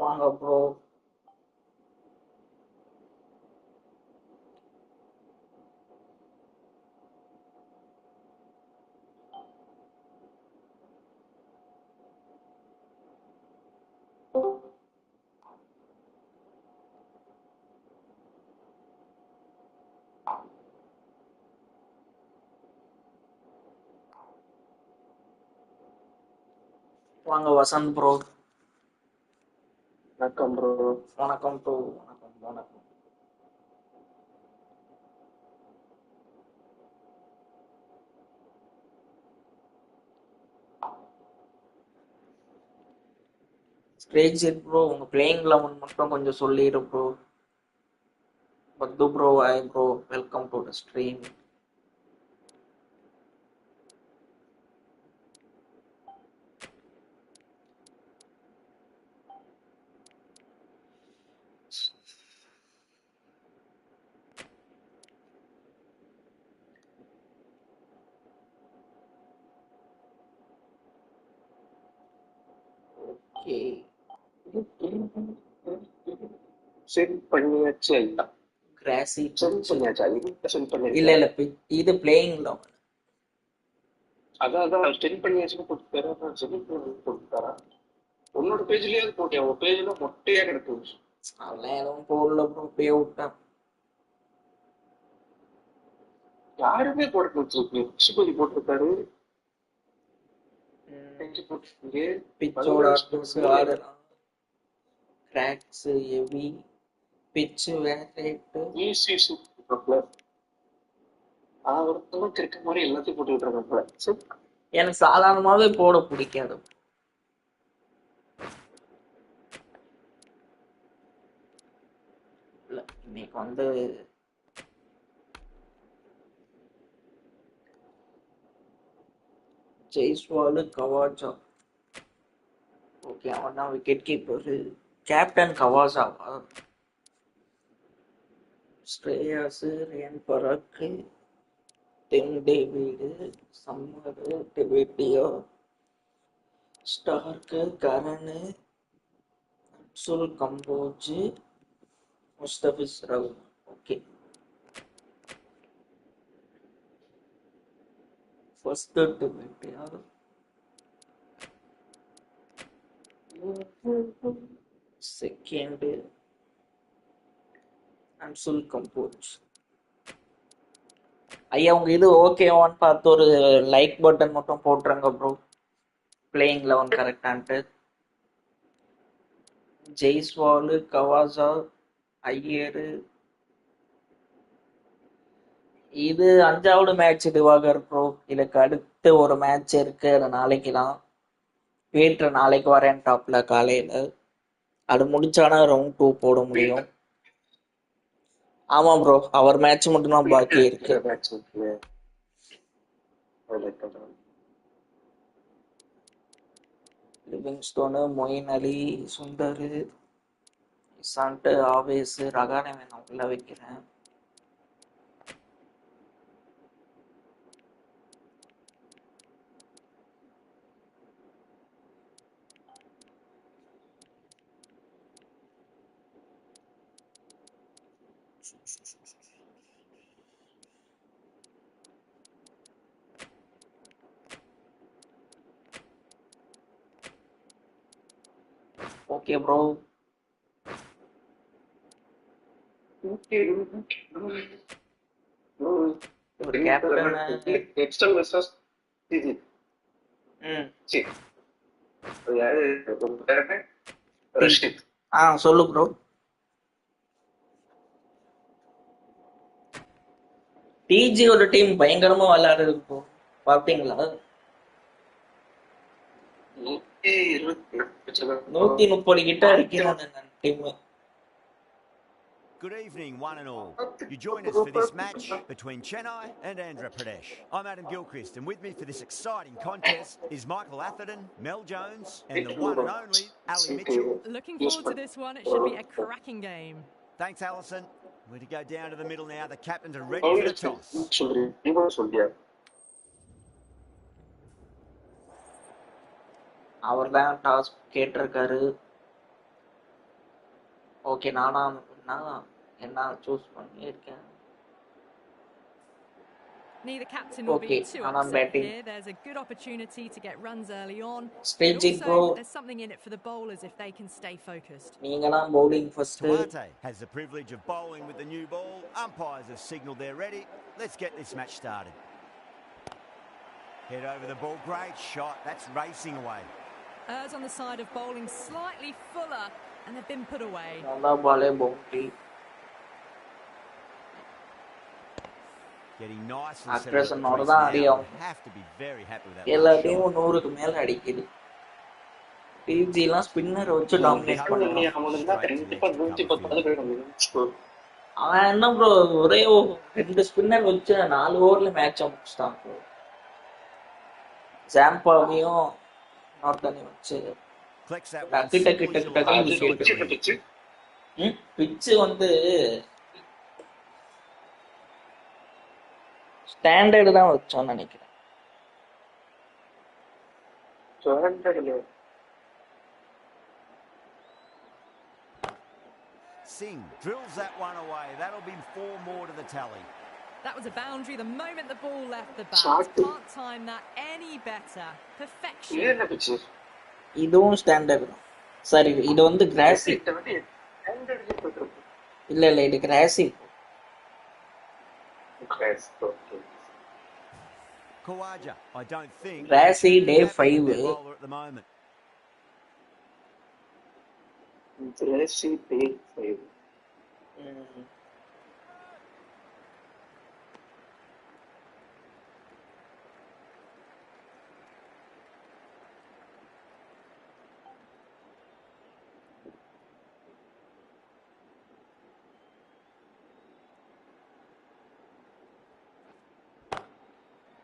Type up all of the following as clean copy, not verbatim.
வாங்க ப்ரோ. வாங்க வசந்த் ப்ரோ. வணக்கம் ப்ரோ. வணக்கம் ப்ரோ. வணக்கம் வணக்கம். ஸ்ட்ரேட் செட் ப்ரோ, உங்க பிளேயிங் 11 மட்டும் கொஞ்சம் சொல்லிடு ப்ரோ. பத்து bro, hi bro, welcome to the stream. Okay, set பண்ணியாச்சு ஐயா. கிராசி செட் பண்ணியாச்சா? செட் பண்ணியாச்சா? இல்ல இல்ல, இது பிளேயிங் 11. அதான் செட் பண்ணியாச்சுன்னு போட்டுட்டாரா? செட் போட்டுட்டாரா? உன்னோட பேஜ்லயே போட்டியா? உன் பேஜ்ல மொட்டையா கிடக்கு. அதெல்லாம் எதுவும் போடல ப்ரோ, அப்படியே விட்டேன். யாருமே போட்டு சுபதி போட்டிருக்காரு. பிச்சோட ஆடலாம், cracks heavy, pitch varied, easy super. ஒருத்தவங்க இருக்க மாதிரி எல்லாத்தையும் போட்டுக்கிட்டு இருக்காங்க. எனக்கு சாதாரணமாவே போட பிடிக்காது. இன்னைக்கு வந்து ஜெய்ஸ்வால், கவாஜா. ஓகே, அவன் தான் விக்கெட் கீப்பர். கேப்டன் கவாஜாவா? ஸ்ரேயாஸ், ரியன் பராக், டிம் டேவிட், சம்மர், டெவிட்டியோ, Starc, Curran, Anshul Kamboj, Mustafizur Rahman. Okay, first debut யாரு? செகண்ட் அப்சுல் கம்போஜ். ஐயா, உங்க இது ஓகேவான்னு பார்த்து ஒரு லைக் பட்டன் மட்டும் போட்டுருங்க ப்ரோ. பிளேயிங் 11 கரெக்டான்ட்டு. ஜெய்ஸ்வால், கவாஜா, ஐயர். இது 5வது மேட்ச் திவாகர் ப்ரோ. இதுக்கு அடுத்து ஒரு மேட்ச் இருக்கு, அது நாளைக்கு தான். வீட்டு நாளைக்கு வரேன் டாப்ல காலையில. அது முடிச்சானா ரவுண்ட் 2 போட முடியும். ஆமா ப்ரோ, அவர் மேட்ச் மட்டும் தான் பாக்கி இருக்கு. லிவிங்ஸ்டோனு, மொயின் அலி, சுந்தர், இசாண்ட், ஆவேஸ், ரகானே வேணும் உள்ள வைக்கிறேன். Okay bro. ஒரு கேப்டன் சொல்லு ப்ரோ. டிஜியோட டீம் பயங்கரமா விளையாடுது ப்ரோ, பாத்தீங்களா? 130 கிட்ட அடிக்கிறாங்க team. Good evening, one and all. You join us for this match between Chennai and Andhra Pradesh. I'm Adam Gilchrist, and with me for this exciting contest is Michael Atherton, Mel Jones, and the one and only Ali Mitchell. Looking forward to this one. It should be a cracking game. Thanks, Alison. We're to go down to the middle now. The captains are ready for the toss. அவர் தான் toss கேட்டிருக்காரு. Okay நான் என்ன choose பண்ணியிருக்கேன். Neither captain will be Okay, too I'm upset batting. here. There's a good opportunity to get runs early on. Stage But it, bro. also, there's something in it for the bowlers if they can stay focused. நீங்களாம் bowling first. Tuarte has the privilege of bowling with the new ball. Umpires have signalled they're ready. Let's get this match started. Head over the ball. Great shot. That's racing away. Errs on the side of bowling slightly fuller, and they've been put away. நல்லா பாலே boundary. Getting nice and Actress settled and at the all crease that now. idea. Have to be very happy with that எல்லாத்தையும் last shot. 100க்கு மேல அடிக்குது. டிஜிலாம் spinner வச்சு dominate பண்ணான். அவனுக்கு தான் கண்டிப்பா 110 போயிடும். அவன் என்ன ப்ரோ ஒரே 2 ஸ்பின்னர் வச்சு 4 ஓவர்ல மேட்ச் முடிச்சிட்டான் ப்ரோ. ஜாம்பாவையும் நார்த்தனையும் வச்சு Collects that one. டக்கு டக்கு Simple as டக்கு you like. டக்குன்னு Keep it பிச்சு ready. பிச்சு வந்து ஸ்டாண்டர்டு தான் வச்சோம்னு நினைக்கிறேன். Singh drills that one away. That'll be 4 more to the tally. That was a boundary the moment the ball left the bat. Shot. Can't time that any better. Perfection. இது என்ன பிச்சு? இதுவும் standard தான். சரி இது வந்து கிராசி. இல்ல இது கிராசி. Khawaja, I don't think. Grassy they're day happy with 5. their bowler at the moment.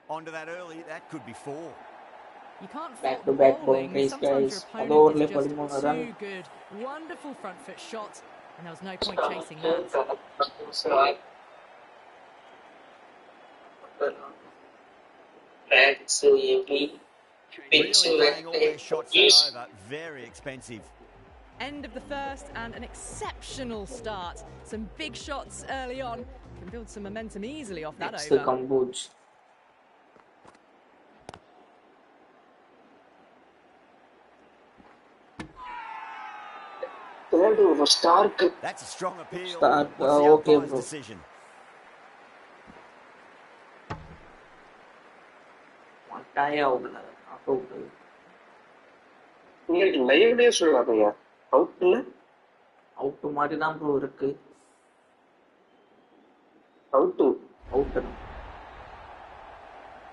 Onto that early, that could be 4. You can't Back fault to the back bowling. bowling, Sometimes guys. your Although opponent is only just 13 run. too good. Wonderful front foot shot, and there was no point chasing that. Really playing all their shots that over. Very expensive. End of the first and an exceptional start. Some big shots early on. Can build some momentum easily off that Next over. Kambuj. That's a strong appeal. Stark, What's the okay, umpire's bro. decision? மட்டாயா உள்ள out. உங்களுக்கு லைவ்லயே சொல்லலாமையா அவுட்ல out மாதிரி தான் bro இருக்கு. Out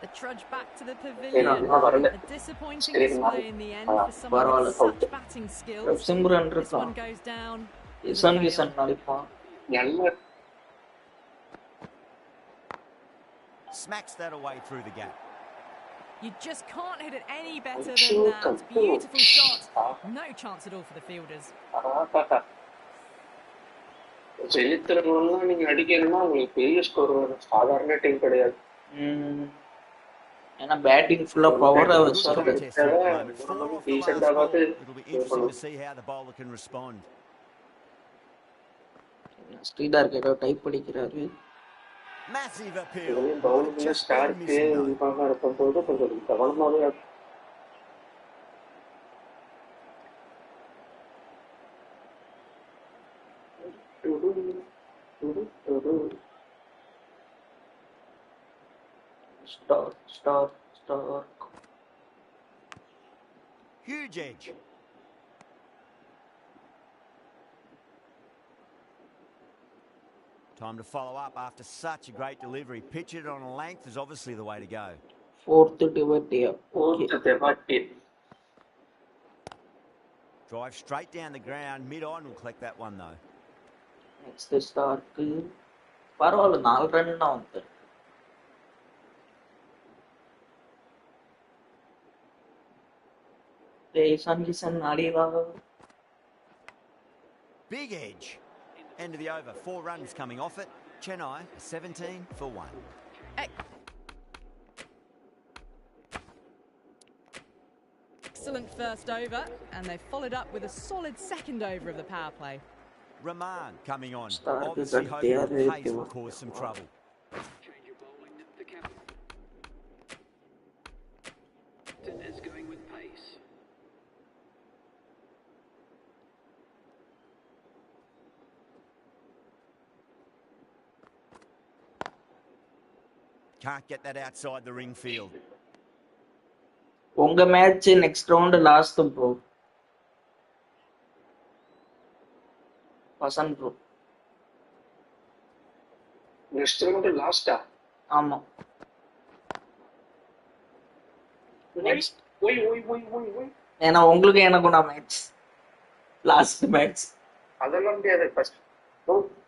The trudge back to the pavilion. A disappointing display in the end for someone with such batting skills. Simran This இருக்கான். one goes down. இசன் Kisan அடிப்பான். நல்ல Smacks that away through the gap. You just can't hit it any better than that. Beautiful shot. No chance at all for the fielders. செலுத்துறவங்கலாம் நீங்க அடிக்கணும்னா உங்களுக்கு பெரிய score வரும். சாதாரண team கிடையாது. ஏன்னா பேட்டிங் ஃபுல்லா பவரா Good வச்சு contest at the moment. 4 off the last ball. It'll be interesting to see how the bowler can respond. ஸ்ரீதார்க்கு ஏதோ டைப் படிக்கிறாரு. Massive appeal. Bowling Just been Stark missing though. இதுவாக இருக்கும்போது கொஞ்சம் கவனமாகவே star Huge edge. Time to follow up after such a great delivery. Pitch it on a length is obviously the way to go. fourth டிவர்டியா. Okay Tewatia Drive straight down the ground. Mid-on will collect that one though. Next Stark பரவாயில்ல 4 run தான் வந்து. இசன் Kisan அடிவா. Big edge. End of the over. 4 runs coming off it. Chennai 17 for 1. Excellent first over, and they followed up with a solid second over of the power play. Rahman coming on. Start Obviously cut hoping the there, pace will cause some trouble. Is going with pace. Can't get that outside the ring field. உங்க match next round lost bro. Vasanth bro. Next round லாஸ்டா? ஆமா. Next ஒய் ஒய் ஒய் ஒய் ஒய். ஏன்னா உங்களுக்கு எனக்கும் நான் மேட்ச் லாஸ்ட் மேட்ச். அதெல்லாம் முடியாது. ஃபர்ஸ்ட்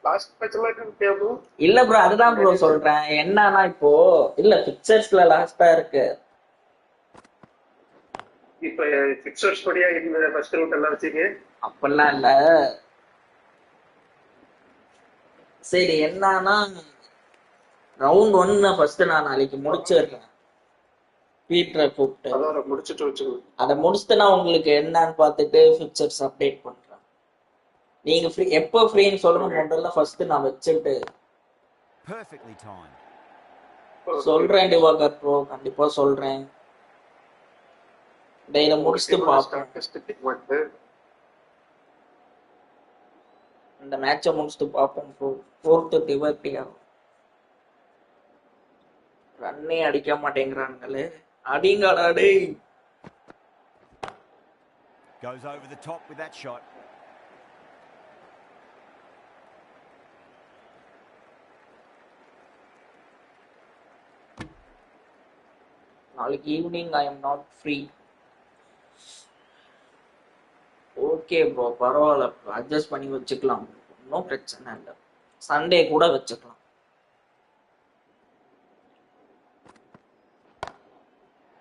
லாஸ்ட் மேட்ச்ல முடியாது. இல்ல ப்ரோ, அதுதான் ப்ரோ சொல்றேன். என்னன்னா இப்போ இல்ல பிக்சர்ஸ்ல லாஸ்டா இருக்கு. இப்ப பிக்சர்ஸ் படியா இந்த ஃபர்ஸ்ட் ரவுண்ட் எல்லாம் வச்சுக்க. அப்பெல்லாம் இல்ல. சரி, என்னன்னா ரவுண்ட் 1 ஃபர்ஸ்ட் நான் நாளைக்கு முடிச்சிடுறேன். பீட்டரை கூப்பிட்டு அத முடிச்சிட்டு வச்சுக்கோ. அதை முடிச்சுட்டு நான் உங்களுக்கு என்னன்னு பார்த்துட்டு பிக்சர்ஸ் அப்டேட் பண்றேன். நீங்க ஃப்ரீ எப்போ ஃப்ரீன்னு சொல்ற முதல்ல ஃபர்ஸ்ட் நான் வச்சுட்டு Perfectly timed. சொல்றேன் டிவாகர் ப்ரோ, கண்டிப்பா சொல்றேன். இதை முடிச்சுட்டு பார்ப்போம். இந்த மேட்சை முடிச்சுட்டு பார்ப்போம் ப்ரோ. 4th டிவர்ட்டி ஆகும். ரன்னே அடிக்க மாட்டேங்கிறானுங்களே. அடிங்கடா டேய். Goes over the top with that shot. நாளைக்கு evening I am not free. Okay bro, பரவாயில்ல, அட்ஜஸ்ட் பண்ணி வச்சுக்கலாம். ஒன்றும் பிரச்சனை இல்லை. சண்டே கூட வச்சுக்கலாம்.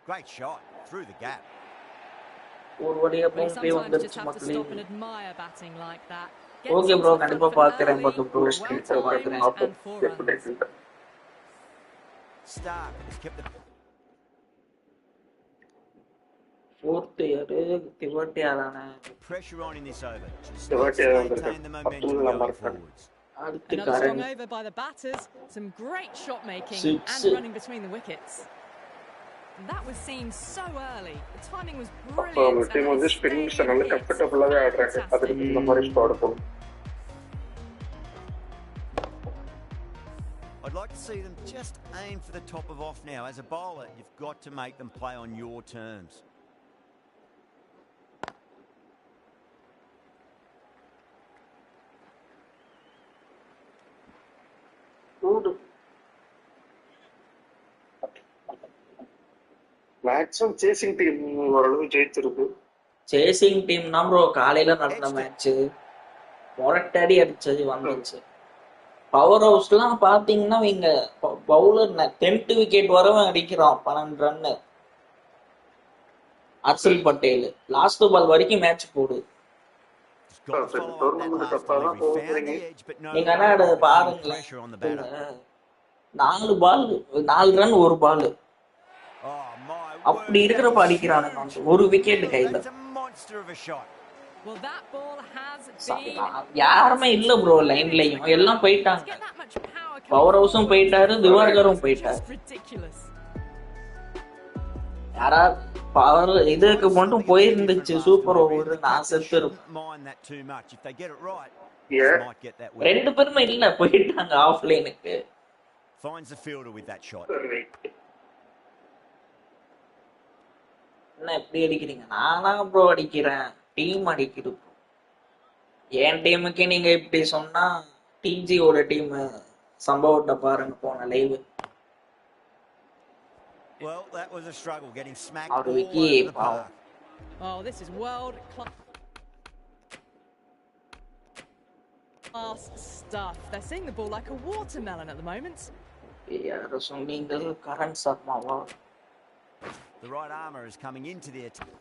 Great shot through the gap. ஒரு வழியா Well, you போய் sometimes just வந்துருச்சு have to மக்களே. stop and admire batting like that. Gets okay into bro, the கண்டிப்பா front foot பார்க்குறேன். early, பார்த்து ப்ரோ well பார்க்குறேன். timed and 4 runs. Stark has kept the 4th இயர் டிவர்ட்டி ஆதானே. pressure on in this over. Just Devotee needs to வந்திருக்கு. maintain the momentum பத்துல going mark forwards. அடுத்து Another strong Karan. over by the batters. Some great shot making Six. and running between the wickets. And that was seen so early. The timing was brilliant. அவங்க team வந்து ஸ்பின்னிங்ஸ் நல்ல கம்ஃபர்ட்டபிளாவே ஆடுறாங்க. அதுக்கு இந்த மாதிரி squad போடும். I'd like to see them just aim for the top of off now. As a bowler, you've got to make them play on your terms. Maximum chasing team ஓரளவு ஜெயிச்சிருக்கு. Chasing team தான் bro. காலையில நடந்த match மொரட்டடி அடிச்சது வந்துச்சு. Power ஹவுஸ்லாம் பாத்தீங்கன்னா இங்க bowler 10th wicket வரவும் அடிக்கிறான். 12 ரன்னு. அர்சல் பட்டேல் லாஸ்ட் பால் வரைக்கும் மேட்ச் போடு. Just got to follow up that last delivery. Found the edge, but no நீங்க என்ன பாருங்களேன். pressure on the batter. 4 ball 4 run 1 ball. Oh my அப்படி word, இருக்கிறப்ப that's அடிக்கிறானுங்க. huge. ஒரு விக்கெட் கையில. That's a monster of a shot. Well, that ball has been. யாருமே இல்ல bro லைன்லயும். எல்லாம் To போயிட்டாங்க. get that much power coming power ஹவுஸும் போயிட்டாரு, திவாகரும் forward, போயிட்டாரு. just ridiculous. யாராவது பவர் இதுக்கு மட்டும் போயிருந்துச்சு சூப்பர் ஓவர், நான் செத்து இருப்பேன். Mind that too much. If they get it right, Yeah. might get that win. 2 பேருமே இல்ல, போயிட்டாங்க ஆஃப் லைனுக்கு. Finds the fielder with that shot. என்ன எப்படி அடிக்கிறீங்க? நானா ப்ரோ அடிக்கிறேன், டீம் அடிக்குது. என் டீமுக்கு நீங்க இப்படி சொன்னா டிஜியோட டீம் சம்பவத்தை பாருங்க போன live. Well, that was a struggle getting smacked Out of all the over game, the park. Oh, this is world class stuff. They're seeing the ball like a watermelon at the moment. யார சொன்னீங்க? Karan சர்மாவா? The right armour is coming into the attack.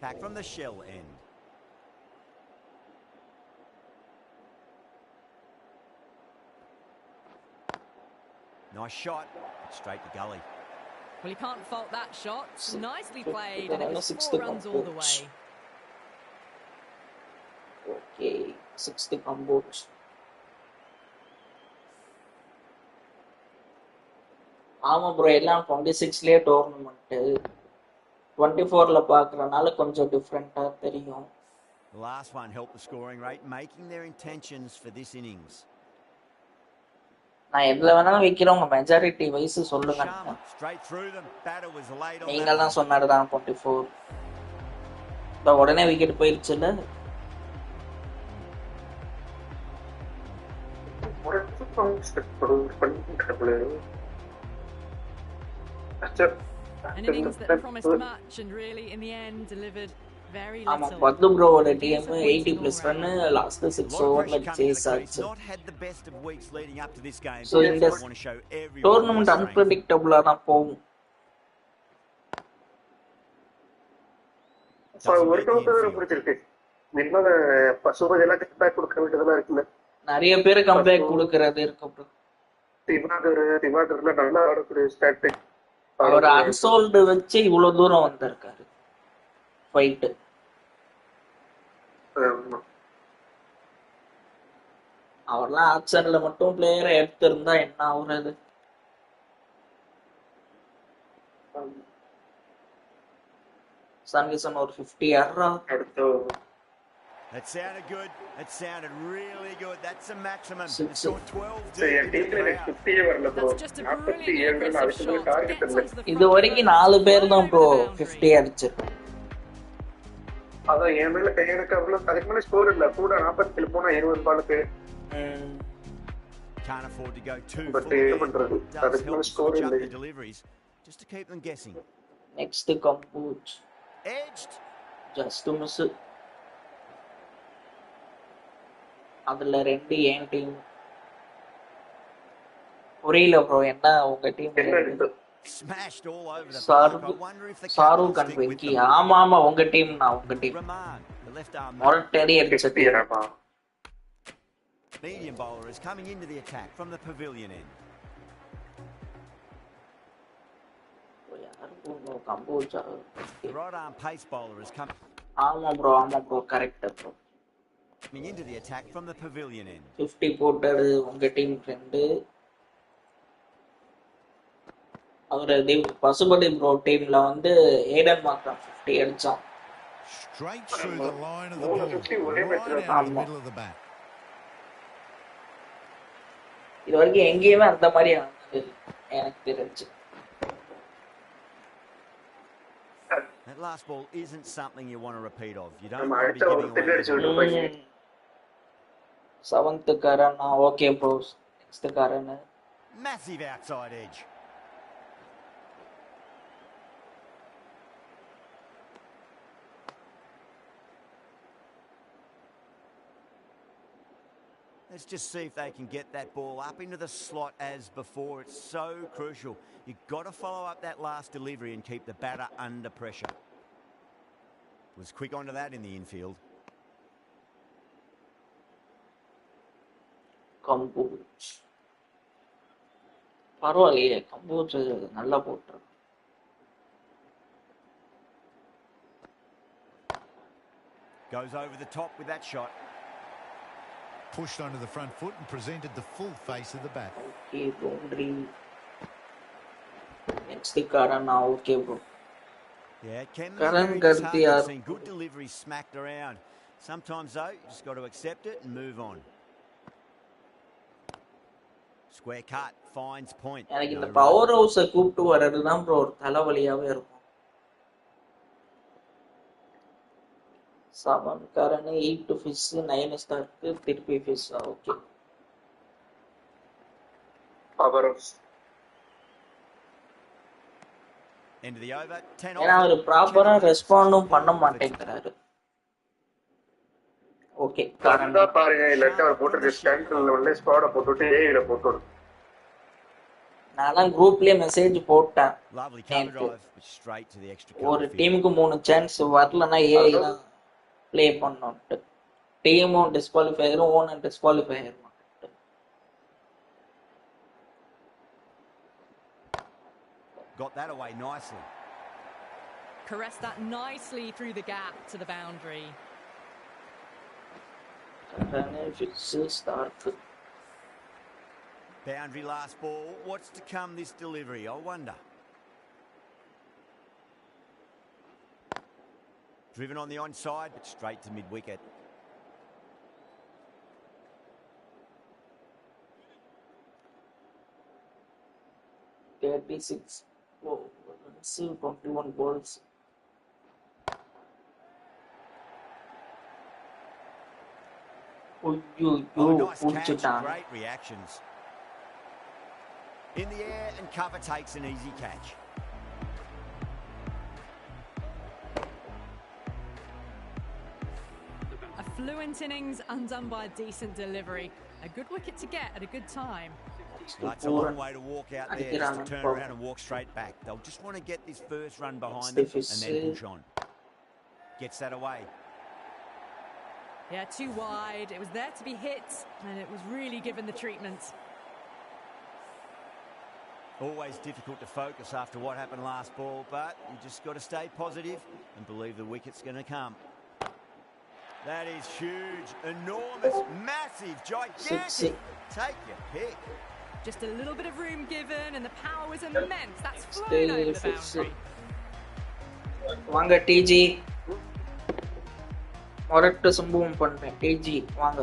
Back from the shell end. Nice shot, straight to gully. Well, you can't fault that shot. Nicely played, and it was Six 4 to runs one. all the way. 6th Cambodia. ஆமா bro, எல்லாம் 26லயே tournament, 24ல பாக்குறனால கொஞ்சம் டிஃப்ரெண்டா தெரியும். The last one helped the scoring rate, making their intentions for this innings. நான் எதுல வேணாலும் வைக்கிறவங்க majority wise சொல்லுங்க. Sharma straight through them. Batter was late on that. நீங்கெல்லாம் சொன்னதுதான் 24. உடனே wicket போயிருச்சுல்ல. An innings that promised much and really in the end delivered very ஆமா, little. பத்து ப்ரோவோட டீம் 80+ ரன் லாஸ்ட் 6 ஓவர்ல சேஸ் ஆச்சு. Not had the best of weeks leading up to this game. So in this want to show everyone tournament அன்பிரடிக்டபிளா தான் போகும். நிறைய பேர் comeback கொடுக்கறது இருக்கு. அவர் அன்சோல்டு வச்சு இவ்வளவு தூரம் வந்திருக்காரு ஃபைட். அவர்லாம் ஆக்ஷன்ல மட்டும் பிளேயரை எடுத்திருந்தா என்ன ஆகுறது? சன்கிசன் ஒரு 50 யாரா? That sounded good. That sounded really good. That's a maximum. Six. It's got 12 That's just a brilliant aggressive shot. Gets onto the இது வரைக்கும் 4 பேர் தான் ப்ரோ 50 அடிச்சிருக்காங்க. அதான் என் மேல எனக்கு அவ்வளவு அதுக்கு மேல ஸ்கோர் இல்ல, கூட 47 போனா 20 பாலுக்கு. Can't afford to go too But full. அதுக்கு மேல ஸ்கோர் இல்ல. The deliveries just to keep them guessing. Next Kamboj Edged. Just miss. அதுல 2 ஏன் டீம். புரியல ப்ரோ, என்ன உங்க team? Smashed all over the Saru, park. I wonder if the Saru captain can stick with Venki. them. ஆமா உங்க team நான் உங்க team. Rahman, the left arm. மொரட்டடி அடிச்சது. Medium bowler is coming into the attack from the pavilion end. கம்போச்சா. The right arm pace bowler is coming ஆமா bro correct bro. into the attack from the pavilion end. 50 போட்டது உங்க team friend. அவரு Pasupathi bro டீம்ல வந்து Aden மார்க்கன் 50 அடிச்சான். Straight through the line of the ball, right out of the middle of the bat. இது வரைக்கும் எங்கேயுமே அந்த மாதிரி எனக்கு தெரிஞ்சு. That last ball isn't something you want to repeat of. You don't want to be giving away. 7th கரன் okay bro. 6th கரன். Massive outside edge. Let's just see if they can get that ball up into the slot as before. It's so crucial. You've got to follow up that last delivery and keep the batter under pressure. Was quick onto that in the infield. கம்போச் பரவாயில்லையே, கம்போச் நல்லா போட்டுருக்கு. Goes over the top with that shot. Pushed onto the front foot and presented the full face of the bat. Okay, boundary. Next Karan now, okay bro. Yeah, it can be Karan very karti disheartening yaar. seeing good delivery smacked around. Sometimes though, you just got to accept it and move on. Square cut, finds point. எனக்கு இந்த power ஹவுஸை கூப்பிட்டு வர்றதுதான் bro ஒரு தலைவலியாவே இருக்கும். 7 Karan 8 fish 9 star திருப்பி fish. Okay. Power house End of the over, 10 ஏன்னா அவர் ப்ராப்பரா ரெஸ்பாண்டும் பண்ண மாட்டேங்கிறாரு. ஓகே Karan தான் பாருங்க, இல்லாட்டி அவர் போட்டு ஸ்கேன்ல உள்ள ஸ்குவாட போட்டுட்டு ஏஐல போட்டு. நான் குரூப்லயே மெசேஜ் போட்டேன். Lovely cover drive, straight to the extra cover. ஒரு டீமுக்கு 3 சான்ஸ் வரலனா ஏஐ தான் ப்ளே பண்ணனும்ட்டு. டீமும் டிஸ்குவாலிஃபையரும் own டிஸ்குவாலிஃபையர். Got that away nicely. Caressed that nicely through the gap to the boundary. Boundary last ball. What's to come this delivery, I wonder? Driven on the onside, but straight to mid-wicket. $36. Oh, let's see, 21 balls. Oh, nice catch. Great reactions. In the air, and cover takes an easy catch. A fluent innings undone by a decent delivery. A good wicket to get at a good time. That's a long way to walk out there just to turn around and walk straight back. They'll just want to get this first run behind them and then push on. Gets that away. Yeah, too wide. It was there to be hit, and it was really given the treatment. Always difficult to focus after what happened last ball, but you just got to stay positive and believe the wicket's going to come. That is huge, enormous, massive, gigantic. Take your pick. Just a little bit of room given, and the power was immense. That's flown over the boundary. வாங்க டிஜி மொரட்டு சம்பவம் பண்றேன் டிஜி வாங்க.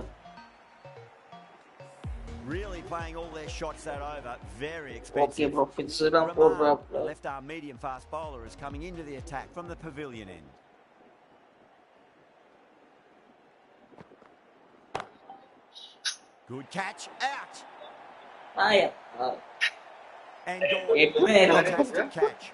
Really playing all their shots that over. Very expensive. Okay, bro. Fitzgerald போடுறா. Left arm medium fast bowler is coming into the attack from the pavilion end. Good catch. Out. And gone. Fantastic catch.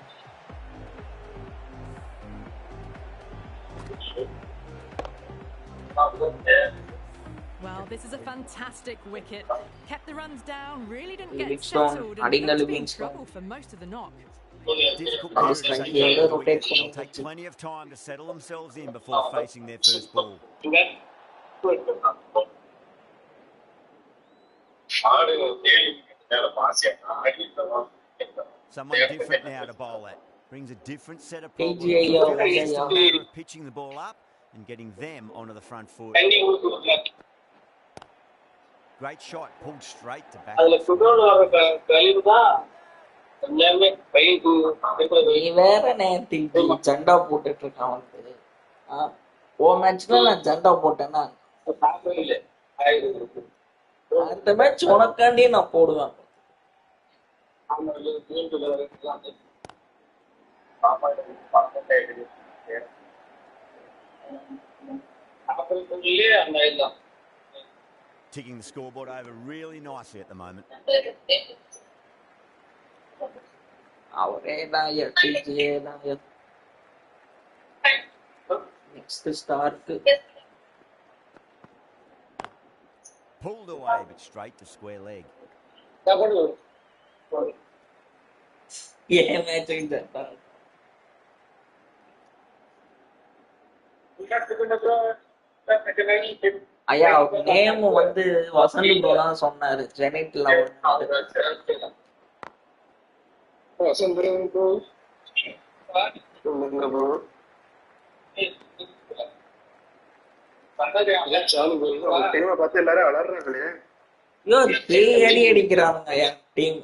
Well, this is a fantastic wicket. Kept the runs down, really didn't get Livingstone, settled, adding and the in Livingstone. trouble for most of the knock. Difficult They'll take plenty of time to settle themselves in before facing their first ball. Someone different now to bowl at. Brings a different set of problems. It's just a matter of pitching the ball up and getting them onto the front foot. Great shot, pulled straight to back. நீ வேற நேரத்துக்கு ஜண்டா போட்டுட்டு இருக்கான் வந்து ஓ மேட்ச்ல நான் ஜண்டா போட்டேன்னா அந்த மேட்ச் உனக்காண்டி நான் போடுவேன். Ticking the scoreboard over really nicely at the moment. அவரே தான் டிஜியே தான் next Stark Pulled away but straight to square leg. ஏன் மேட்ச் ஜண்டா ஐயா நேம் வந்து வசந்த் ப்ரோ தான் சொன்னாரு ஜெனிட்ல அடி அடிக்கிறானுங்க ஐயா டீம்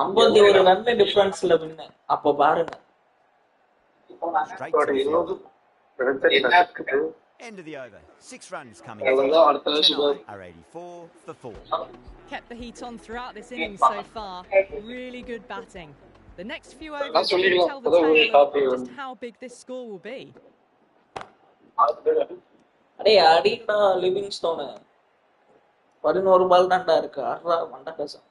51 ரன் டிஃபரன்ஸ்ல வின்னு. அப்ப பாருங்க. End of the over. 6 runs coming. Are 84 for 4. Kept the heat on throughout this innings so far. Really good batting. The next few overs will tell the tale of just how big this score will be. அடே அடிடா Livingstone 11 பால் தான்டா இருக்கு. ஆறா மண்டகசம்.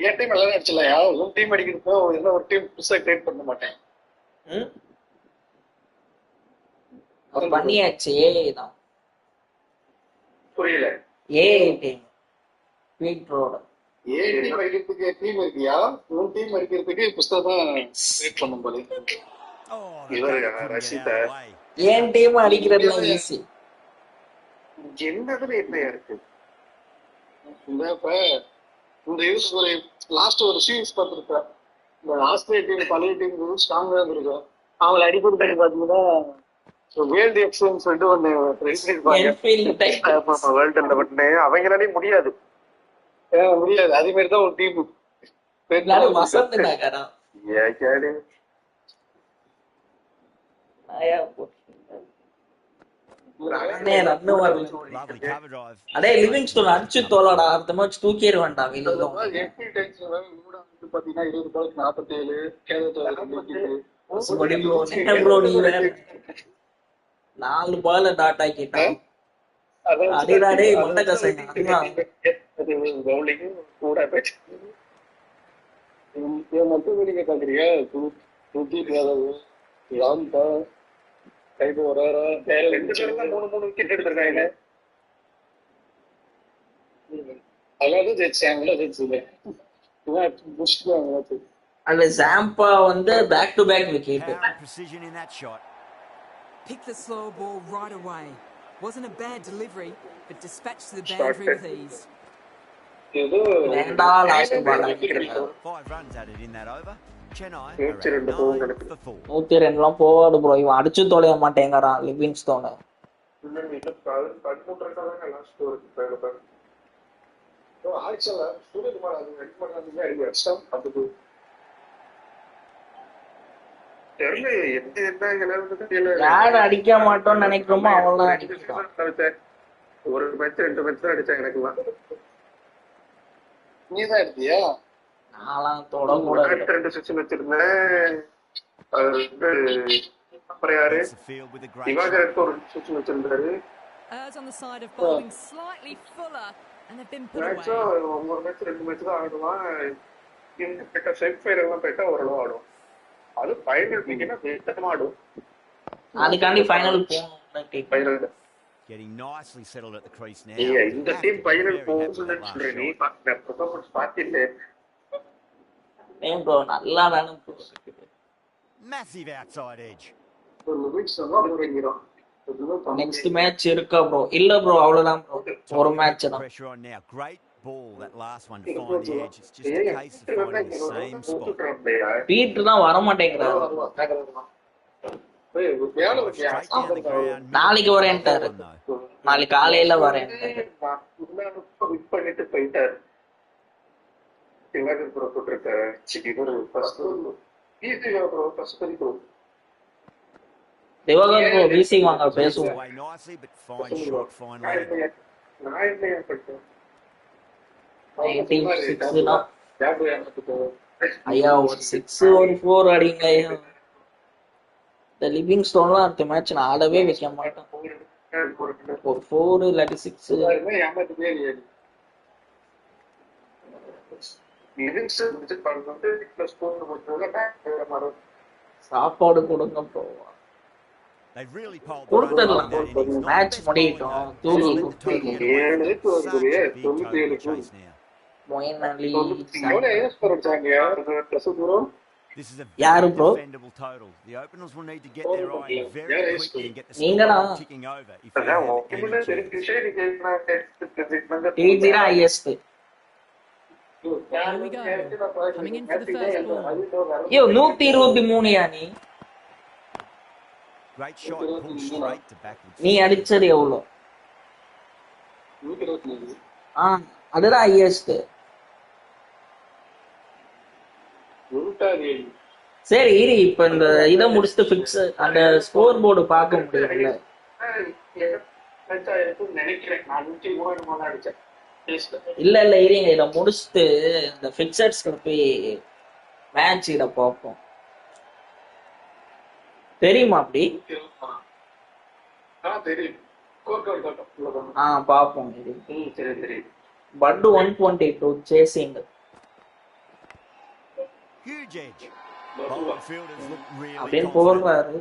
ஏன் team எல்லாம் அடிச்சலையா? ஒரு team அடிக்கிறப்போ என்ன ஒரு டீம் புதுசா கிரியேட் பண்ண மாட்டேன். அது பண்ணியாச்சு தான். புரியல. டீம் ஸ்பீட் ரோட் டீம் அடிக்கிறதுக்கு டீம் இருக்கியா? ஒரு டீம் அடிக்கிறதுக்கு புதுசா கிரியேட் பண்ணும் போல. இவரா ரஷீதா ஏன் டீம் அடிக்கிறதுலாம் ஈஸி. என்னதுல என்ன இருக்கு? இந்த லாஸ்ட் ஒரு சீரிஸ் பார்த்துருப்பேன். இந்த ஆஸ்திரேலிய டீம் பழைய டீம் ஸ்ட்ராங்கா இருக்கும். அவங்களை அடிப்படை பண்ணி பாத்தீங்கன்னா வேர்ல்டு எக்ஸ்பீரியன்ஸ் சொல்லிட்டு ஒண்ணு வேர்ல்டு பண்ணு அவங்களாலே முடியாது முடியாது. அதே மாதிரிதான் ஒரு டீம் வசந்த் நகரா அடே லிவிங்ஸ்டோன் அடிச்சு தோலடா அடுத்த மேட்ச் தூக்கிட வேண்டாம் வெளியில. பாத்தீங்கன்னா 20 பாலுக்கு 47 4 பால் டாட் ஆக்கிட்டான். அடிடாடே மொட்டை கசங்க பவுலிங் கூட போயிட்டு மட்டும் நீங்க பாக்குறீங்க ராம்பா கைது ஒரு 3 விக்கெட் எடுத்திருக்காங்க. அதாவது ஜெயிச்சாங்க. அந்த சாம்பா வந்து back to back wicket. Precision in that shot. Picked the slow ball right away. Wasn't a bad delivery, but dispatched to the boundary with ease. வேண்டா last ball 5 runs added in that over. Chennai are at 9 for 4. 102 போவாடு bro. இவன் அடிச்சு தொலைய மாட்டேங்கிறான் Livingstone. யாரு அடிக்க மாட்டோம்னு நினைக்கிறோமோ அவெல்லாம் அடிக்கிறான். ஒரு மேட்ச் 2 மேட்ச் தான் அடிச்சா எனக்குலாம். நீதான் எடுத்தியா? நான்லாம் தொட கூட 2 செக்ஷன் வச்சிருந்தேன். அப்புறம் யாரு திவாகர் ஒரு செக்ஷன் வச்சிருந்தாரு. On the side of bowling slightly fuller and they've been put away. ஒரு மேட்ச் 2 மேட்ச் தான் ஆடுவான். இந்த பெட்ட செட் ஃபைர் எல்லாம் பெட்டா ஓரளவு ஆடும். அது ஃபைனல் பிடிக்கனா வேகமா ஆடும். அதுக்காண்டி ஃபைனல் போணும். Final getting nicely settled at the crease now. இந்த டீம் ஃபைனல் போகும்னு சொல்றேன். நீ பெர்ஃபார்மன்ஸ் பாத்திட்டே ஏன் ப்ரோ நல்லா தான bro. Massive outside edge. Next match இருக்கா ப்ரோ? இல்ல ப்ரோ அவ்வளவுதான் ப்ரோ. ஒரு மேட்ச் தான். Pressure on now. Great ball that last one to find the edge. It's just a case of finding the same spot. Peter தான் வர மாட்டேங்கிறாரு. நாளைக்கு வரேன்ட்டாரு. நாளைக்கு காலையில வரேன் பண்ணிட்டு போயிட்டாரு. போட்டிருக்காரு திவாகர் ப்ரோ வீசிங் வாங்க பேசுவோம். ஐயா ஒரு 6 ஒரு 4 அடிங்க ஐயா. இந்த லிவிங்ஸ்டோன்லாம் அடுத்த மேட்ச் நான் ஆடவே வைக்க மாட்டேன். ஒரு 4 இல்லாட்டி 6 சாப்பாடு கொடுங்க ப்ரோ. கொடுத்துடலாம். மேட்ச் முடியட்டும். தூக்கி மொயின் அலி யாரு ப்ரோ? நீங்களா? டீஜிரா highest. Here we go. Coming in for the first ball. யோ 123 யா நீ? நீ அடிச்சது எவ்வளோ? அதுதான் ஹையஸ்ட். சரி இரு, இப்ப இந்த இதை முடிச்சுட்டு பிக்ஸ் அந்த ஸ்கோர் போர்டு பார்க்க முடியல. இல்ல இல்ல இருங்க, இதை முடிச்சுட்டு இந்த பிக்சர்ஸ்ல போய் மேட்ச் இதை பார்ப்போம். தெரியுமா அப்படி? பாப்போம். பட்டு 122 சேசிங். அப்படின்னு போடுறாரு.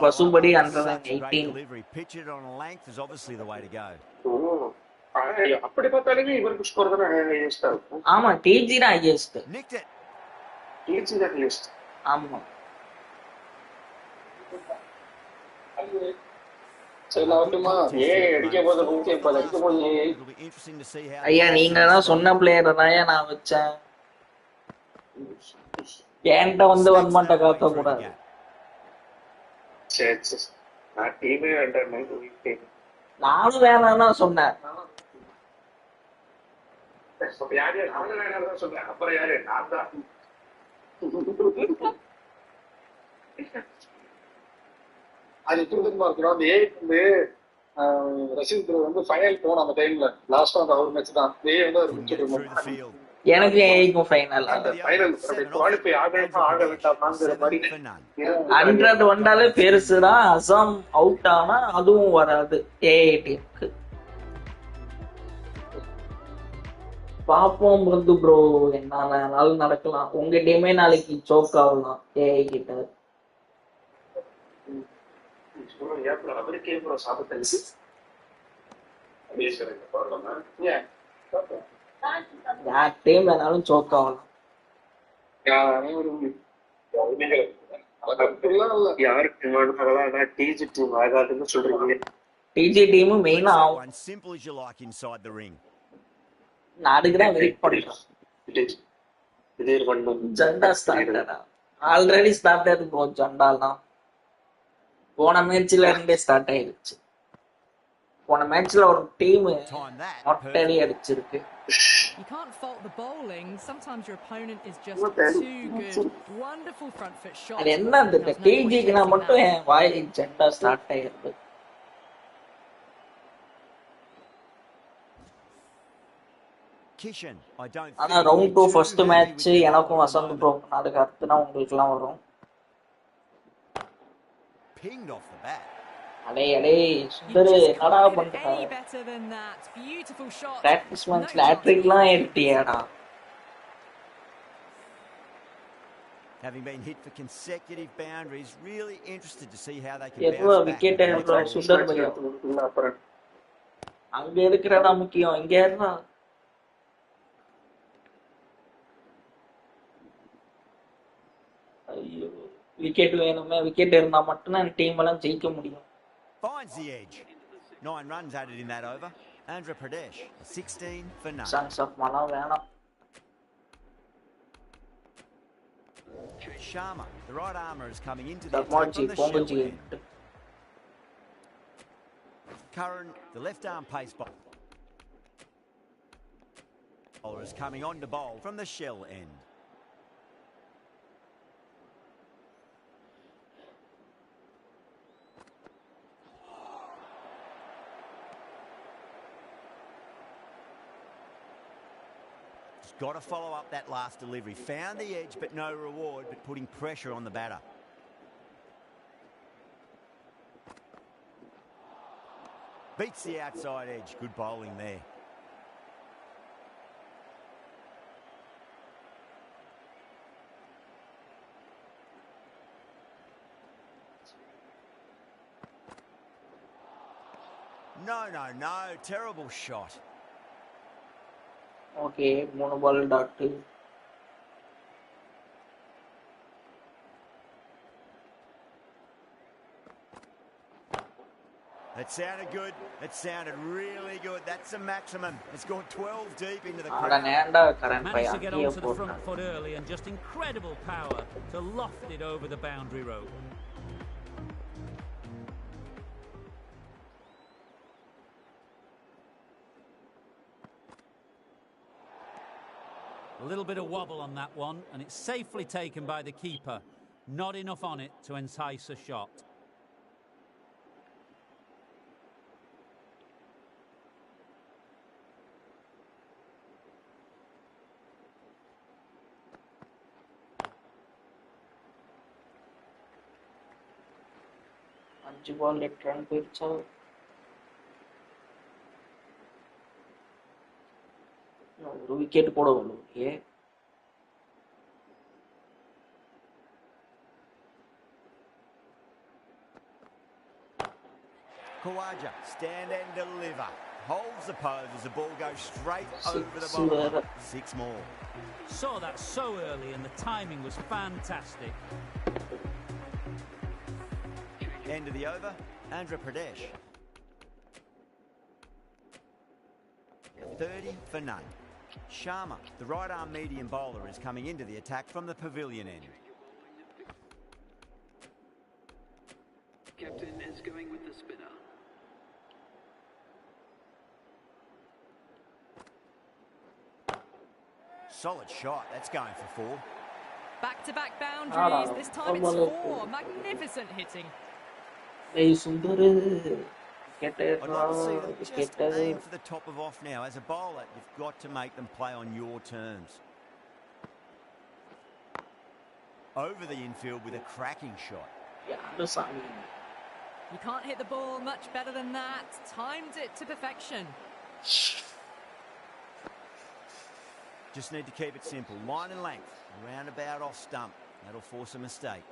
பசுபடி 118. அப்படி பார்த்தாலுமே இவருக்கு ஸ்கோர் தான் ஹையஸ்டா இருக்கும். ஆமா டிஜி தான் ஹையஸ்ட். டிஜி தான் ஹையஸ்ட். ஆமா சரி ஆட்டுமா ஏன் அடிக்க போது 150 அடிக்க போது It'll be interesting to see how. ஐயா நீங்க தான் சொன்ன பிளேயர் தான் நான் வச்சேன். என்கிட்ட வந்து வன்மாட்ட காத்த கூடாது. சரி சரி நான் டீமே வேண்டாம். நானும் வேணாம்னா சொன்னேன். யாரு நானும் வேணாம் சொன்னேன். அப்புறம் யாரு நான் தான். அது திருத்தமா இருக்கணும். அந்த ஏஐ வந்து ரஷீத் வந்து ஃபைனல் போன அந்த டைம்ல லாஸ்டா அந்த ஒரு மேட்ச் தான் ஏஐ வந்து அவர் முடிச்சிட்டு எனக்கு ஏஐக்கும் ஃபைனல் அந்த ஃபைனல் குவாலிஃபை ஆகணுமா ஆக வேண்டாமாங்கிற மாதிரி 100 வந்தாலே பெருசுதான். அசாம் அவுட் ஆனா அதுவும் வராது ஏஐ டீமுக்கு. பாப்போம் வந்து ப்ரோ என்ன நடக்கலாம். உங்க டீமே நாளைக்கு சோக் ஆகலாம் ஏஐ கிட்ட. அவருக்கே ப்ரோ சாப்பிட்டு யார் டீம் வேணாலும் சோக் ஆகலாம். யாருக்கு டிஜி டீம் ஆகாதுன்னு சொல்றீங்க. டிஜி டீம் மெயினா ஆகும். Simple as you like inside the ring. நான் அதுக்குதான் வெயிட் பண்றேன். ஜண்டா ஸ்டார்டடா ஆல்ரெடி ஸ்டார்ட் ஆயிருக்கு ப்ரோ. ஜண்டாலாம் போன மேட்ச்ல இருந்தே ஸ்டார்ட் ஆயிடுச்சு. போன மேட்ச்ல ஒரு டீம் மொட்டடி அடிச்சிருக்கு. You can't fault the bowling. Sometimes your opponent is just too good. Wonderful front foot shot. அது என்ன அந்த டிஜிக்கு நான் மட்டும் என் வாய் ஜண்டா ஸ்டார்ட் ஆயிருக்கு. ஆனா ரவுண்ட் 2 ஃபர்ஸ்ட் மேட்ச் எனக்கும் வசந்த் ப்ரோ அதுக்கு அடுத்துனா உங்களுக்கு எல்லாம் வரும். அடே அடே சுந்தர் என்னடா பண்ற? பிராக்டிஸ் மேட்ச்ல ஹேட்ரிக்லாம் எடுத்தியாடா. Having been hit for consecutive boundaries, really interested to see how they can bounce back. Wicket Sundar பையா அங்க இருக்கிறதா முக்கியம். இங்க ஏறா ஐயோ விக்கெட் வேணுமே. விக்கெட் இருந்தா மட்டும் தான் டீம் எல்லாம் ஜெயிக்க முடியும். Finds the edge. 9 runs added in that over. Andhra Pradesh 16 for none. Chance of mana வேணாம். Sharma, the right armour is coming into the attack from the shell end. Curran, the left arm pace bowler is coming on to bowl from the shell end. Got to follow up that last delivery. Found the edge, but no reward, but putting pressure on the batter. Beats the outside edge. Good bowling there. No. Terrible shot. Okay, 3 ball dot. That sounded good. That sounded really good. That's the maximum. It's gone 12 deep into the crowd. Managed to get onto the front foot early and just incredible power to loft it over the boundary rope. A little bit of wobble on that one, and it's safely taken by the keeper. Not enough on it to entice a shot. Ball left run pitcher. ஒரு wicket போட okay. Khawaja, stand and deliver. Holds the pose as the ball goes straight over the bowler. 6 more. Saw that so early and the timing was fantastic. End of the over, Andhra Pradesh 30 for none. Sharma, the right-arm medium bowler, is coming into the attack from the pavilion end. Captain is going with the spinner. Solid shot. That's going for 4. Back-to-back boundaries. This time it's 4. Magnificent hitting. Hey, Sundar. I'd like to see them just aim for the top of off now. As a bowler, you've got to make them play on your terms. Over the infield with a cracking shot. You can't hit the ball much better than that. Timed it to perfection. Just need to keep it simple. Line and length. Roundabout off stump. That'll force a mistake.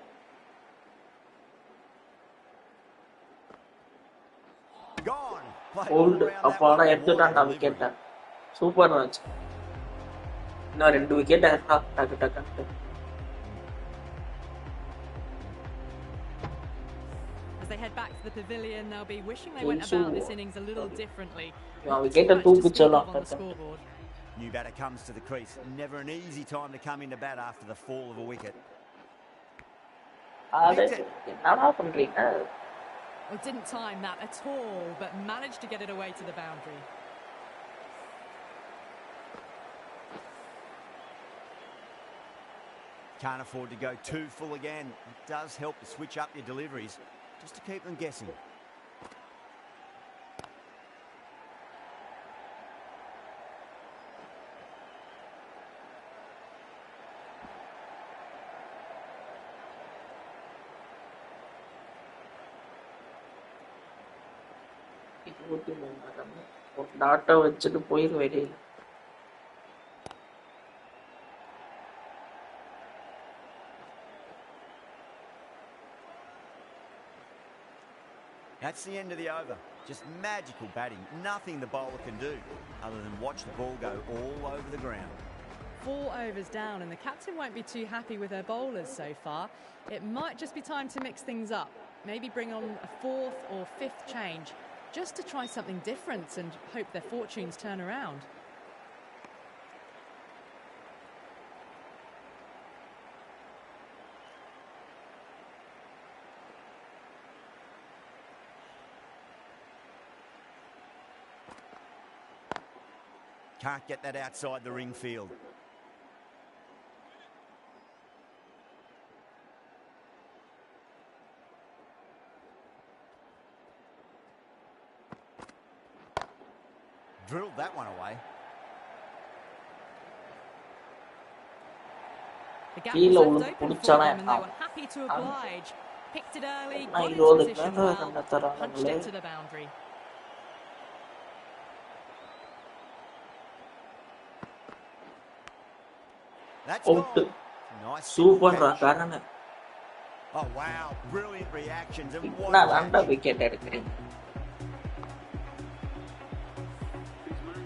Gone. Old Apana எடுத்துட்டான்டா விக்கெட்ட. Super Raj. இன்னும் 2 wicket ஆறா டக்கு டக்கு. As they head back to the pavilion, they'll be wishing they went about this innings a little differently. Wicket தூக்கிச்சலாம். New batter comes to the crease. Never an easy time to come into bat after the fall of a wicket. என்னடா பண்றீங்க? Well, didn't time that at all, but managed to get it away to the boundary. Can't afford to go too full again. It does help to switch up your deliveries, just to keep them guessing. Tata வச்சுட்டு போயிரு வெளியில. That's the end of the over. Just magical batting. Nothing the bowler can do other than watch the ball go all over the ground. 4 overs down, and the captain won't be too happy with her bowlers so far. It might just be time to mix things up. Maybe bring on a 4th or 5th change, just to try something different and hope their fortunes turn around. Can't get that outside the ring field. Drilled that one away. The gap was left open for them and they were happy to oblige. Picked it early, got into position well, punched it to the boundary. That's gone. Nice. Super Karana. Oh wow, brilliant reactions and what a wicket எடுக்கிறீங்க.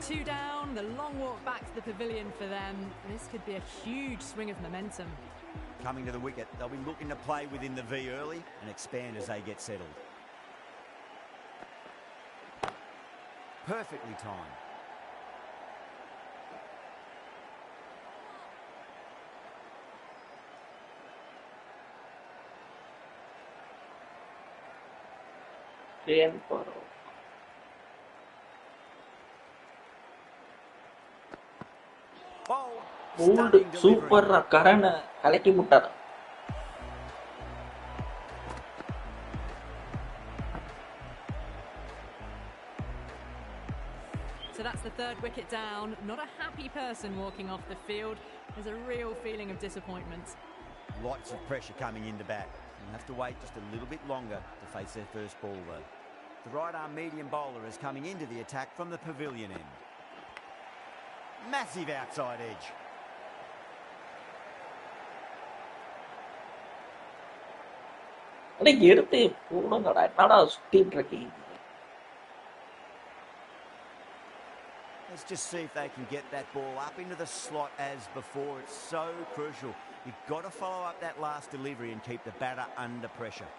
2 down, the long walk back to the pavilion for them. This could be a huge swing of momentum. Coming to the wicket, they'll be looking to play within the V early and expand as they get settled. Perfectly timed. Old super Karana கலக்கி முட்டார். So that's the 3rd wicket down. Not a happy person walking off the field. There's a real feeling of disappointment. Lots of pressure coming into bat. You'll have to wait just a little bit longer to face their first ball though. The right-arm medium bowler is coming into the attack from the pavilion end. Massive outside edge. எடுத்து போடுங்கடா, என்னடா சுத்திட்டு இருக்கீங்க? Let's just see if they can get that ball up into the slot as before. It's so crucial. You've got to follow up that last delivery and keep the batter under pressure.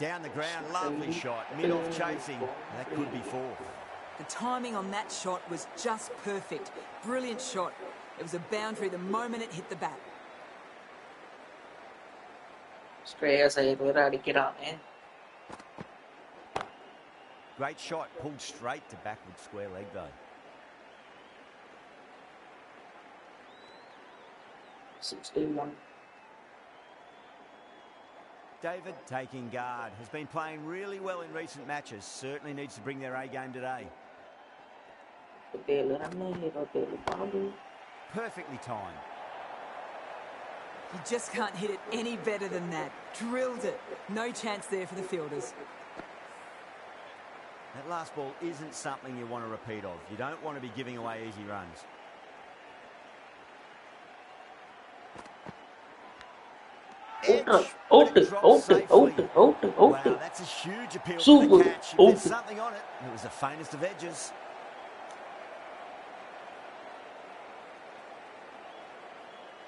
Down the ground, lovely shot. Mid-off chasing. That could be 4. The timing on that shot was just perfect. Brilliant shot. It was a boundary the moment it hit the bat. Shreyas Iyer வேற அடிக்கிறானே. Great shot, pulled straight to backward square leg though. 61. David taking guard, has been playing really well in recent matches. Certainly needs to bring their A game today. Perfectly timed. You just can't hit it any better than that. Drilled it. No chance there for the fielders. That last ball isn't something you want to repeat of. You don't want to be giving away easy runs. Out. Wow, that's a huge appeal for the catch. If there's something on it, it was the faintest of edges.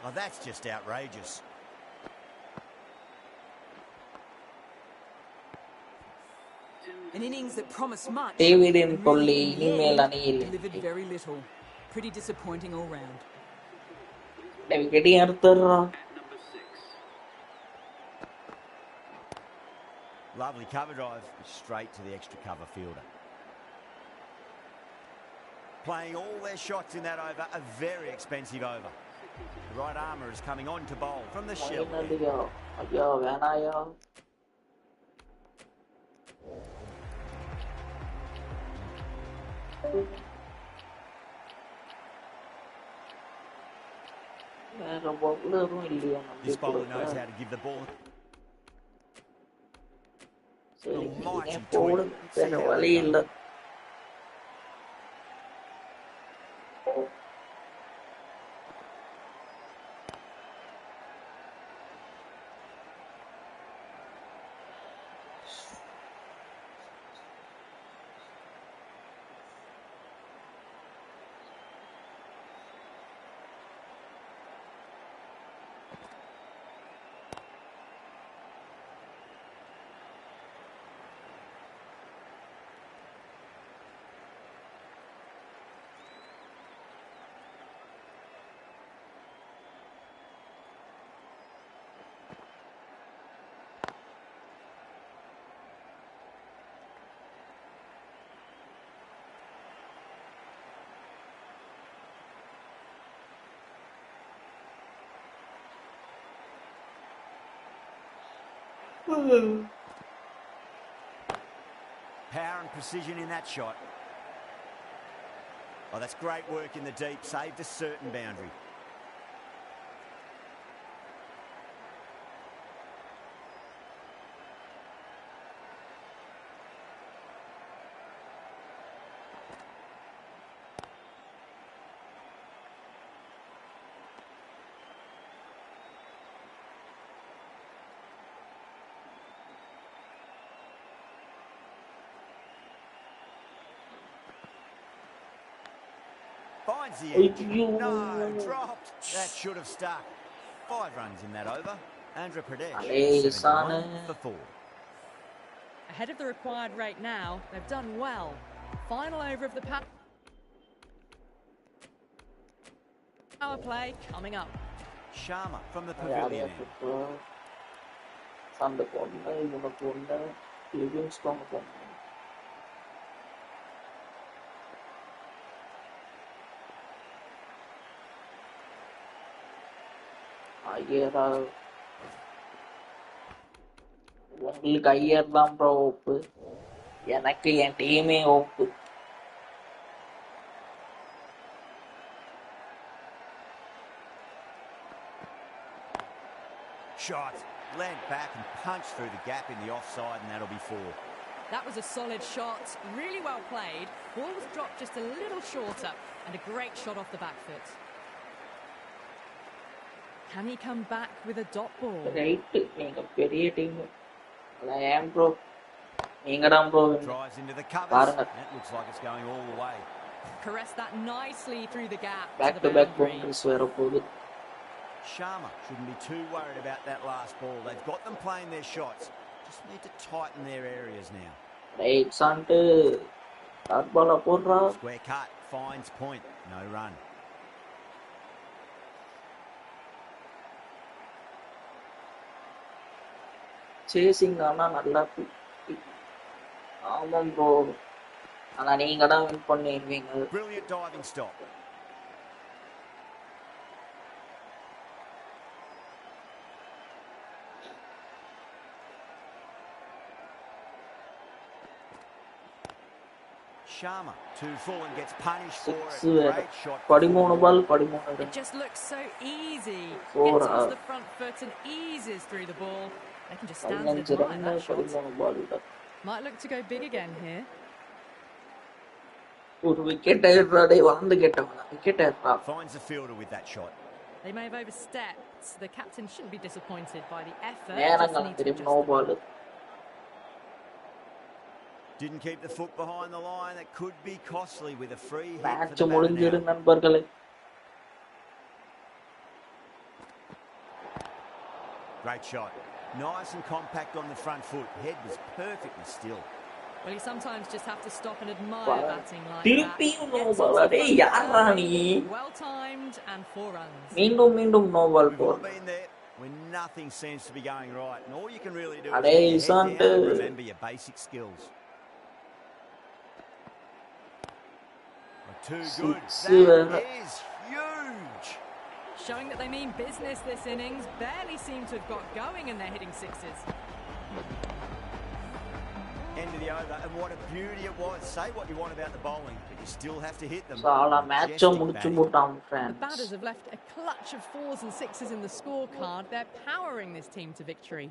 Oh, that's just outrageous. An innings that promised much, David and in really Polly, in the email end, and delivered very little. Pretty disappointing all round. getting Arthur. Lovely cover drive, straight to the extra cover fielder. Playing all their shots in that over, a very expensive over. The right armour is coming on to bowl from the shell. This bowler knows how to give the ball. Almighty twin. See how they go. Power and precision in that shot. Oh, that's great work in the deep. Saved a certain boundary. Finds the edge. No, dropped. That should have stuck. 5 runs in that over. Andhra Pradesh, 71 for 4. Ahead of the required rate now, they've done well. Final over of the power play coming up. Sharma from the pavilion end. உங்களுக்கு ஐயர் தான் bro ஓப்பு, எனக்கு என் டீமே ஓப்பு. Shot, leant back and punched through the gap in the offside, and that'll be 4. That was a solid shot, really well played. Ball was dropped just a little shorter, and a great shot off the back foot. Can he come back with a dot ball? Right, நீங்க பெரிய team. ஏன் bro நீங்க தான் bro drives into the covers. பாருங்க. That looks like it's going all the way. Caress that nicely through the gap. Back to back boundaries வேற போகுது. Sharma shouldn't be too worried about that last ball. They've got them playing their shots. Just need to tighten their areas now. Right sand dot Bala போடுறா. Square cut, finds point, no run. Chasing ஆனா நல்லா ஆமாம் bro. ஆனா நீங்க தான் win பண்ணிடுவீங்க. Brilliant diving stop. Sharma too full and gets punished for it. Great shot. 13 ball 13. It just looks so easy. Four, Gets onto the front foot and eases through the ball. They can just stand and admire that shot. Might look to go big again here. ஒரு wicket ஆயிடுறாடே, வாழ்ந்து கேட்டவங்க wicket ஆயிடுறா. Finds the fielder with that shot. They may have overstepped. The captain shouldn't be disappointed by the effort. நேரங்கள் திரும்பி no ball. Didn't keep the foot behind the line. That could be costly with a free hit. Match முடிஞ்சிரு நண்பர்களே. Great shot. Nice and compact on the front foot. Head was perfectly still. Well, you sometimes just have to stop and admire batting like திருப்பியும் no ball. அடே யாரா நீ? Well timed and 4 runs. மீண்டும் no ball போடு. Been there when nothing seems to be going right, and all you can really do அடே is head down and remember your basic skills. Too good. That is huge. Showing that they mean business this innings. Barely seem to have got going and they're hitting sixes. End of the over, and what a beauty it was. Say what you want about the bowling, but you still have to hit them. சாலா match முடிச்சு போட்டான் friends. The batters have left a clutch of 4s and 6s in the scorecard. They're powering this team to victory.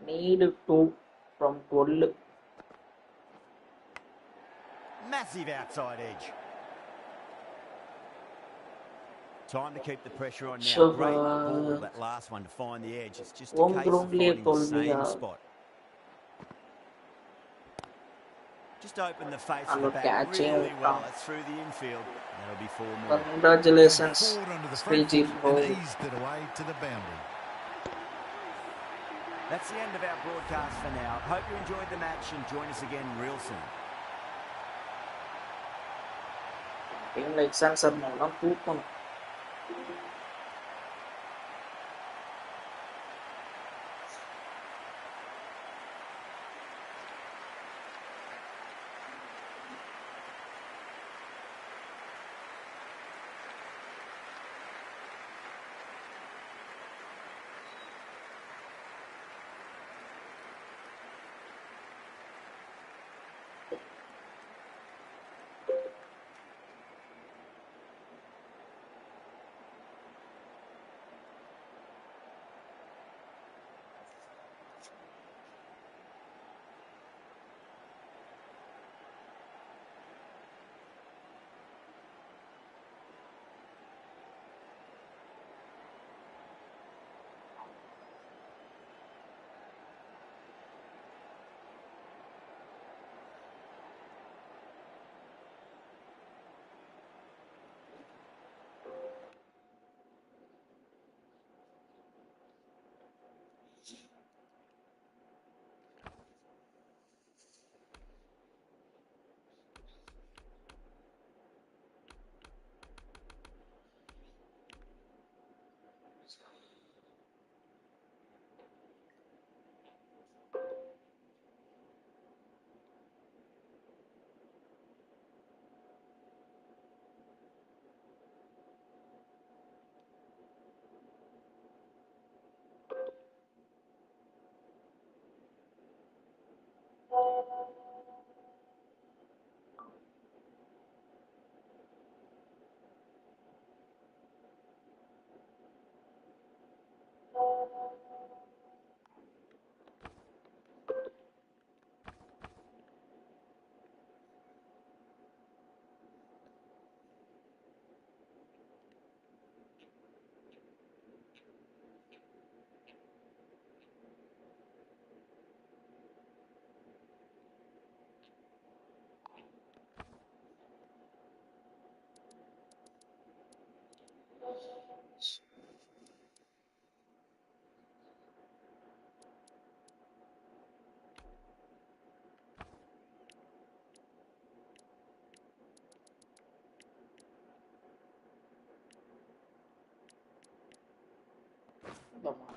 Need 2 from 12. Massive outside edge. Time to keep the pressure on now. Great ball, that last one to find the edge. It's just a case of finding the same spot. Just open the face of the bat really well. It's through the infield. That'll be 4 more. Congratulations, Speedy and eased it away to the boundary. That's the end of our broadcast for now. Hope you enjoyed the match and join us again real soon. like sensor மூலம் தூக்கணும்.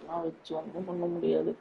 அதெல்லாம் வச்சு ஒன்றும் பண்ண முடியாது.